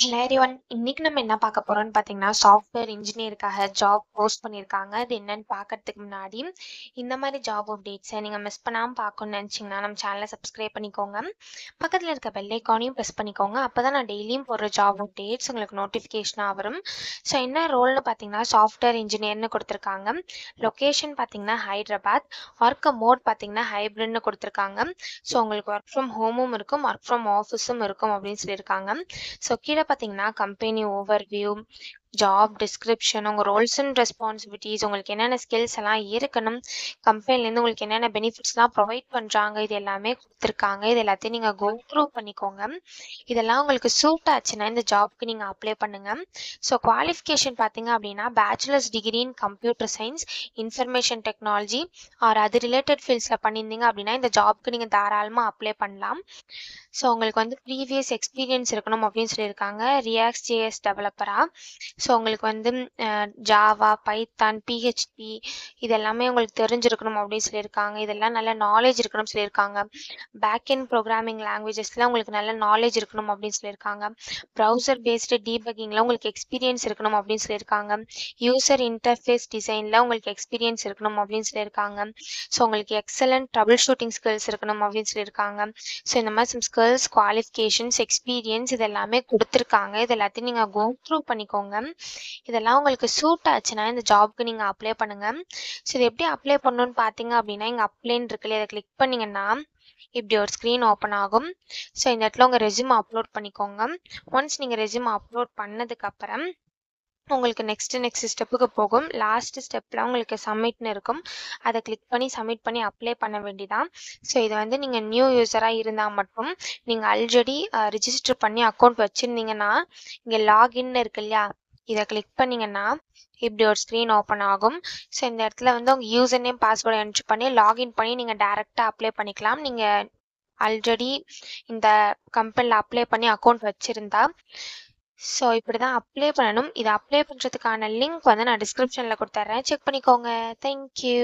Hello everyone. இன்னைக்கு நம்ம என்ன பார்க்க போறோம்னு பார்த்தீங்கன்னா, சாஃப்ட்வேர் இன்ஜினியருக்காக ஜாப் போஸ்ட் பண்ணியிருக்காங்க. அது என்னன்னு பார்க்கறதுக்கு முன்னாடி, இந்த மாதிரி ஜாப் அப்டேட்ஸை நீங்கள் மிஸ் பண்ணாமல் பார்க்கணும்னு நினச்சிங்கன்னா, நம்ம சேனலை சப்ஸ்கிரைப் பண்ணிக்கோங்க. பக்கத்தில் இருக்க பெல் ஐக்கானையும் ப்ரெஸ் பண்ணிக்கோங்க. அப்போ தான் நான் டெய்லியும் போடுற ஜாப் அப்டேட்ஸ் உங்களுக்கு நோட்டிஃபிகேஷனாக வரும். ஸோ என்ன ரோல்னு பார்த்தீங்கன்னா, சாஃப்ட்வேர் இன்ஜினியர்னு கொடுத்துருக்காங்க. லொக்கேஷன் பார்த்தீங்கன்னா ஹைதராபாத். ஒர்க் மோட் பார்த்தீங்கன்னா ஹைப்ரிட்னு கொடுத்துருக்காங்க. ஸோ உங்களுக்கு ஒர்க் ஃப்ரம் ஹோமும் இருக்கும், ஒர்க் ஃப்ரம் ஆஃபீஸும் இருக்கும் அப்படின்னு சொல்லியிருக்காங்க. ஸோ கீழே பார்த்தீங்கன்னா கம்பெனி ஓவர்வியூ, ஜாப் டிஸ்கிரிப்ஷன், உங்கள் ரோல்ஸ் அண்ட் ரெஸ்பான்சிபிலிட்டிஸ், உங்களுக்கு என்னென்ன ஸ்கில்ஸ் எல்லாம் இருக்கணும், கம்பெனிலேருந்து உங்களுக்கு என்னென்ன பெனிஃபிட்ஸ்லாம் ப்ரொவைட் பண்ணுறாங்க, இது எல்லாமே கொடுத்துருக்காங்க. இது எல்லாத்தையும் நீங்கள் கோ த்ரூ பண்ணிக்கோங்க. இதெல்லாம் உங்களுக்கு சூட் ஆச்சுன்னா இந்த ஜாப்க்கு நீங்கள் அப்ளை பண்ணுங்கள். ஸோ குவாலிஃபிகேஷன் பார்த்தீங்க அப்படின்னா bachelors degree in computer science, information technology R அது ரிலேட்டட் ஃபீல்ட்ஸில் பண்ணியிருந்தீங்க அப்படின்னா இந்த ஜாப்க்கு நீங்கள் தாராளமாக அப்ளை பண்ணலாம். ஸோ உங்களுக்கு வந்து ப்ரீவியஸ் எக்ஸ்பீரியன்ஸ் இருக்கணும் அப்படின்னு சொல்லியிருக்காங்க. React JS டெவலப்பராக. ஸோ உங்களுக்கு வந்து ஜாவா, பைத்தான், பிஹெச்பி இது எல்லாமே உங்களுக்கு தெரிஞ்சிருக்கணும் அப்படின்னு சொல்லியிருக்காங்க. இதெல்லாம் நல்ல நாலேஜ் இருக்கணும்னு சொல்லியிருக்காங்க. பேக் எண்ட் ப்ரோக்ராமிங் லாங்குவேஜஸ்லாம் உங்களுக்கு நல்ல நாலேஜ் இருக்கணும் அப்படின்னு சொல்லியிருக்காங்க. ப்ரௌசர் பேஸ்டு டீபக்கிங்கில் உங்களுக்கு எக்ஸ்பீரியன்ஸ் இருக்கணும் அப்படின்னு சொல்லியிருக்காங்க. யூசர் இன்டர்ஃபேஸ் டிசைனில் உங்களுக்கு எக்ஸ்பீரியன்ஸ் இருக்கணும் அப்படின்னு சொல்லியிருக்காங்க. ஸோ உங்களுக்கு எக்ஸலண்ட் ட்ரபிள் ஷூட்டிங் ஸ்கில்ஸ் இருக்கணும் அப்படின்னு சொல்லியிருக்காங்க. ஸோ இந்த மாதிரி சம் ஸ்கில்ஸ், குவாலிஃபிகேஷன்ஸ், எக்ஸ்பீரியன்ஸ் இது எல்லாமே கொடுத்துருக்காங்க. இது எல்லாத்தையும் நீங்கள் கோ த்ரூ பண்ணிக்கோங்க. இதெல்லாம் உங்களுக்கு சூட் ஆச்சுன்னா இந்த ஜாப்க்கு நீங்கள் அப்ளை பண்ணுங்கள். ஸோ இது எப்படி அப்ளை பண்ணணும்னு பார்த்தீங்க அப்படின்னா, இங்கே அப்ளைன்னு இருக்குல்ல, இதை கிளிக் பண்ணிங்கன்னா இப்படி ஒரு ஸ்க்ரீன் ஓப்பன் ஆகும். ஸோ இந்த இடத்துல உங்கள் ரெஸ்யூம் அப்லோட் பண்ணிக்கோங்க. ஒன்ஸ் நீங்கள் ரெஸ்யூம் அப்லோட் பண்ணதுக்கப்புறம் உங்களுக்கு நெக்ஸ்ட் ஸ்டெப்புக்கு போகும். லாஸ்ட் ஸ்டெப்பில் உங்களுக்கு சப்மிட்னு இருக்கும். அதை கிளிக் பண்ணி சப்மிட் பண்ணி அப்ளை பண்ண வேண்டியதான். ஸோ இதை வந்து நீங்கள் நியூ யூஸராக இருந்தால் மட்டும், நீங்கள் ஆல்ரெடி ரிஜிஸ்டர் பண்ணி அக்கௌண்ட் வச்சுருந்தீங்கன்னா இங்கே லாகின்னு இருக்கு இல்லையா, இதை கிளிக் பண்ணிங்கன்னா இப்படி ஒரு ஸ்க்ரீன் ஓப்பன் ஆகும். ஸோ இந்த இடத்துல வந்து உங்கள் யூசர் நேம் பாஸ்வேர்டை என்ட்ரு பண்ணி லாகின் பண்ணி நீங்கள் டேரெக்டாக அப்ளை பண்ணிக்கலாம். நீங்கள் ஆல்ரெடி இந்த கம்பெனியில் அப்ளை பண்ணி அக்கௌண்ட் வச்சுருந்தா. ஸோ இப்படி தான் அப்ளை பண்ணணும். இதை அப்ளை பண்ணுறதுக்கான லிங்க் வந்து நான் டிஸ்கிரிப்ஷனில் கொடுத்துட்றேன். செக் பண்ணிக்கோங்க. தேங்க்யூ.